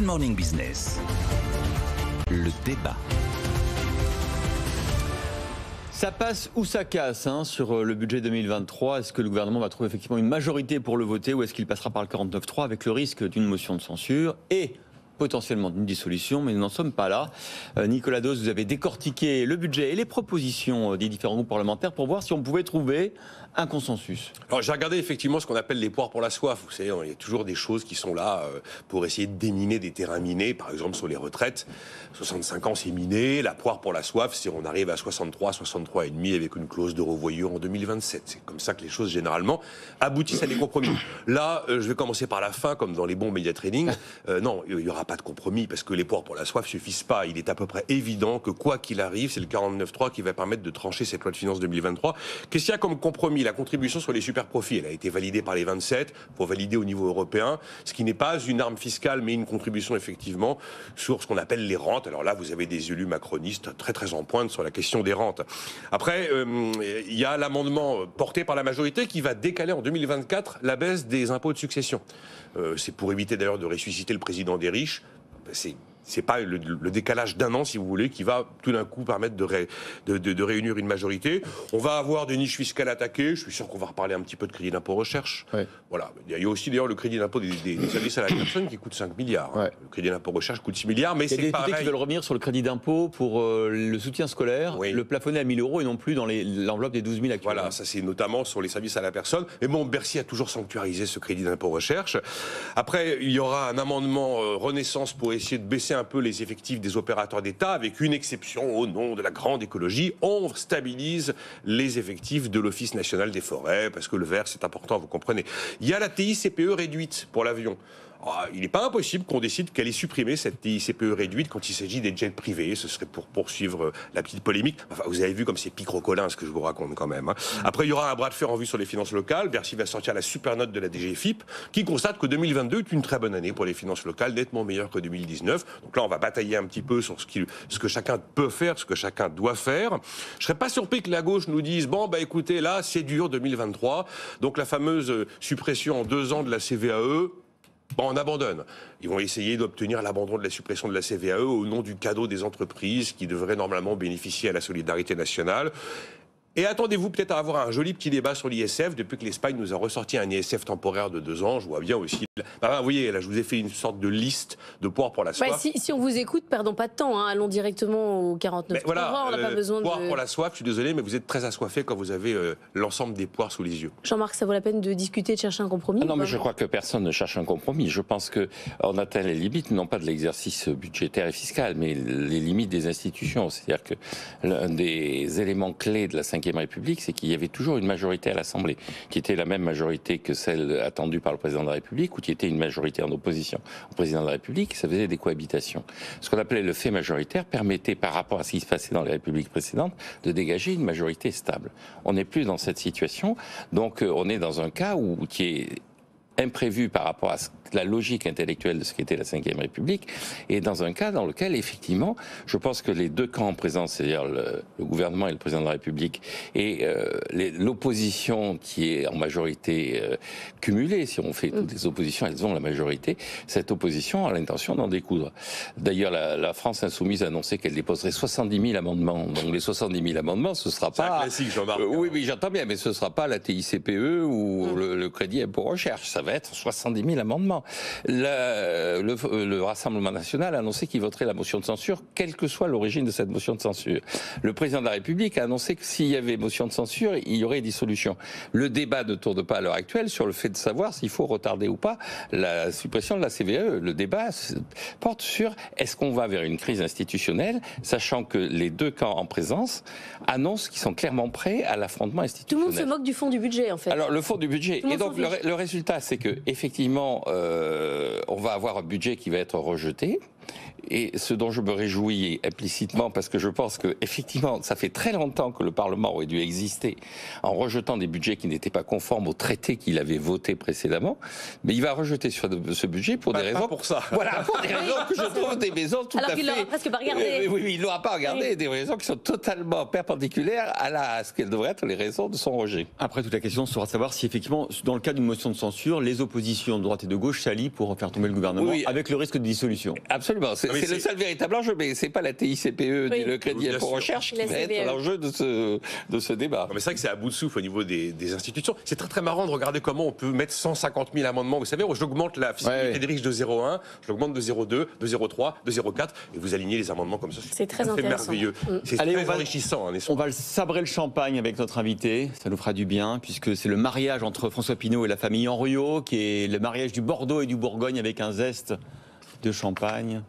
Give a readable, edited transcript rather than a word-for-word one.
Good Morning Business. Le débat. Ça passe ou ça casse sur le budget 2023. Est-ce que le gouvernement va trouver effectivement une majorité pour le voter ou est-ce qu'il passera par le 49.3 avec le risque d'une motion de censure et potentiellement d'une dissolution, mais nous n'en sommes pas là. Nicolas Dos, vous avez décortiqué le budget et les propositions des différents groupes parlementaires pour voir si on pouvait trouver un consensus. Alors j'ai regardé effectivement ce qu'on appelle les poires pour la soif. Vous savez, il y a toujours des choses qui sont là pour essayer de déminer des terrains minés, par exemple sur les retraites. 65 ans c'est miné, la poire pour la soif c'est on arrive à 63, 63 et demi avec une clause de revoyure en 2027. C'est comme ça que les choses généralement aboutissent à des compromis. Là, je vais commencer par la fin comme dans les bons média training. Non, il n'y aura pas de compromis parce que les poires pour la soif suffisent pas. Il est à peu près évident que quoi qu'il arrive, c'est le 49.3 qui va permettre de trancher cette loi de finances 2023. Qu'est-ce qu'il y a comme compromis ? La contribution sur les super profits, elle a été validée par les 27, pour valider au niveau européen, ce qui n'est pas une arme fiscale, mais une contribution effectivement sur ce qu'on appelle les rentes. Alors là, vous avez des élus macronistes très très en pointe sur la question des rentes. Après, il y a l'amendement porté par la majorité qui va décaler en 2024 la baisse des impôts de succession. C'est pour éviter d'ailleurs de ressusciter le président des riches. C'est pas le décalage d'un an, si vous voulez, qui va tout d'un coup permettre de réunir une majorité. On va avoir des niches fiscales attaquées. Je suis sûr qu'on va reparler un petit peu de crédit d'impôt recherche. Ouais. Voilà. Il y a aussi d'ailleurs le crédit d'impôt des services à la personne qui coûte 5 milliards. Ouais. Le crédit d'impôt recherche coûte 6 milliards. Mais il y a c'est des pareil. députés qui veulent revenir sur le crédit d'impôt pour le soutien scolaire, oui. Le plafonner à 1 000 € et non plus dans l'enveloppe des 12 000 actuels. Voilà, ça c'est notamment sur les services à la personne. Mais bon, Bercy a toujours sanctuarisé ce crédit d'impôt recherche. Après, il y aura un amendement Renaissance pour essayer de baisser un peu les effectifs des opérateurs d'État, avec une exception au nom de la grande écologie. On stabilise les effectifs de l'Office national des forêts, parce que le vert, c'est important, vous comprenez. Il y a la TICPE réduite pour l'avion. Il n'est pas impossible qu'on décide qu'elle est supprimée, cette TICPE réduite, quand il s'agit des jets privés. Ce serait pour poursuivre la petite polémique. Enfin, vous avez vu comme c'est picrocolin ce que je vous raconte quand même. Après, il y aura un bras de fer en vue sur les finances locales. Bercy va sortir la super note de la DGFiP, qui constate que 2022 est une très bonne année pour les finances locales, nettement meilleure que 2019. Donc là, on va batailler un petit peu sur ce que chacun peut faire, ce que chacun doit faire. Je serais pas surpris que la gauche nous dise, bon, écoutez, là, c'est dur 2023. Donc la fameuse suppression en 2 ans de la CVAE, on abandonne. Ils vont essayer d'obtenir l'abandon de la suppression de la CVAE au nom du cadeau des entreprises qui devraient normalement bénéficier à la solidarité nationale. Et attendez-vous peut-être à avoir un joli petit débat sur l'ISF. Depuis que l'Espagne nous a ressorti un ISF temporaire de 2 ans, je vois bien aussi... vous voyez, là, je vous ai fait une sorte de liste de poires pour la soif. Si on vous écoute, perdons pas de temps, allons directement au 49. Voilà, on n'a pas besoin de... Poires pour la soif, je suis désolé, mais vous êtes très assoiffé quand vous avez l'ensemble des poires sous les yeux. Jean-Marc, ça vaut la peine de discuter, de chercher un compromis? Non, mais je crois que personne ne cherche un compromis. Je pense qu'on atteint les limites, non pas de l'exercice budgétaire et fiscal, mais les limites des institutions. C'est-à-dire que l'un des éléments clés de la Ve République, c'est qu'il y avait toujours une majorité à l'Assemblée, qui était la même majorité que celle attendue par le président de la République, ou qui était une majorité en opposition au président de la République, ça faisait des cohabitations. Ce qu'on appelait le fait majoritaire permettait, par rapport à ce qui se passait dans les républiques précédentes, de dégager une majorité stable. On n'est plus dans cette situation, donc on est dans un cas qui est imprévu par rapport à la logique intellectuelle de ce qu'était la Ve République, et dans un cas dans lequel, effectivement, je pense que les deux camps en présence, c'est-à-dire le gouvernement et le président de la République, et l'opposition qui est en majorité cumulée, si on fait toutes les oppositions, elles ont la majorité, cette opposition a l'intention d'en découdre. D'ailleurs, la France Insoumise a annoncé qu'elle déposerait 70 000 amendements. Donc les 70 000 amendements, ce sera pas... C'est un classique, Jean-Marc. Oui, j'entends bien, mais ce ne sera pas la TICPE ou le crédit impôt recherche. Ça va être 70 000 amendements. Le Rassemblement national a annoncé qu'il voterait la motion de censure, quelle que soit l'origine de cette motion de censure. Le président de la République a annoncé que s'il y avait motion de censure, il y aurait dissolution. Le débat ne tourne pas à l'heure actuelle sur le fait de savoir s'il faut retarder ou pas la suppression de la CVAE. Le débat porte sur est-ce qu'on va vers une crise institutionnelle, sachant que les deux camps en présence annoncent qu'ils sont clairement prêts à l'affrontement institutionnel. Tout le monde se moque du fond du budget, en fait. Alors, le fond du budget. Et donc, le résultat, c'est que effectivement, on va avoir un budget qui va être rejeté. Et ce dont je me réjouis implicitement, parce que je pense que effectivement, ça fait très longtemps que le Parlement aurait dû exister en rejetant des budgets qui n'étaient pas conformes au traité qu'il avait voté précédemment, mais il va rejeter sur ce budget pour des raisons. Pas pour ça. Voilà, pour des raisons que je trouve des raisons tout Alors à fait. qu'il l'aura presque pas regardé. Oui, il l'aura pas regardé. Des raisons qui sont totalement perpendiculaires à ce qu'elles devraient être les raisons de son rejet. Après, toute la question sera de savoir si effectivement, dans le cas d'une motion de censure, les oppositions de droite et de gauche s'allient pour faire tomber le gouvernement, Oui. avec le risque de dissolution. Absolument, c'est le seul véritable enjeu, mais c'est pas la TICPE ni le crédit Bien impôt sûr. recherche qui La va être CVE. l'enjeu de ce débat. Non, mais c'est vrai que c'est à bout de souffle au niveau des institutions. C'est très très marrant de regarder comment on peut mettre 150 000 amendements. Vous savez, j'augmente la fiscalité des riches de 0,1, je l'augmente de 0,2, de 0,3, de 0,4, et vous alignez les amendements comme ça. C'est très tout à fait intéressant. merveilleux. C'est Allez, très on va- enrichissant. Hein, On va le sabrer le champagne avec notre invité, ça nous fera du bien, puisque c'est le mariage entre François Pinault et la famille Henriot, qui est le mariage du Bordeaux et du Bourgogne avec un zeste de champagne.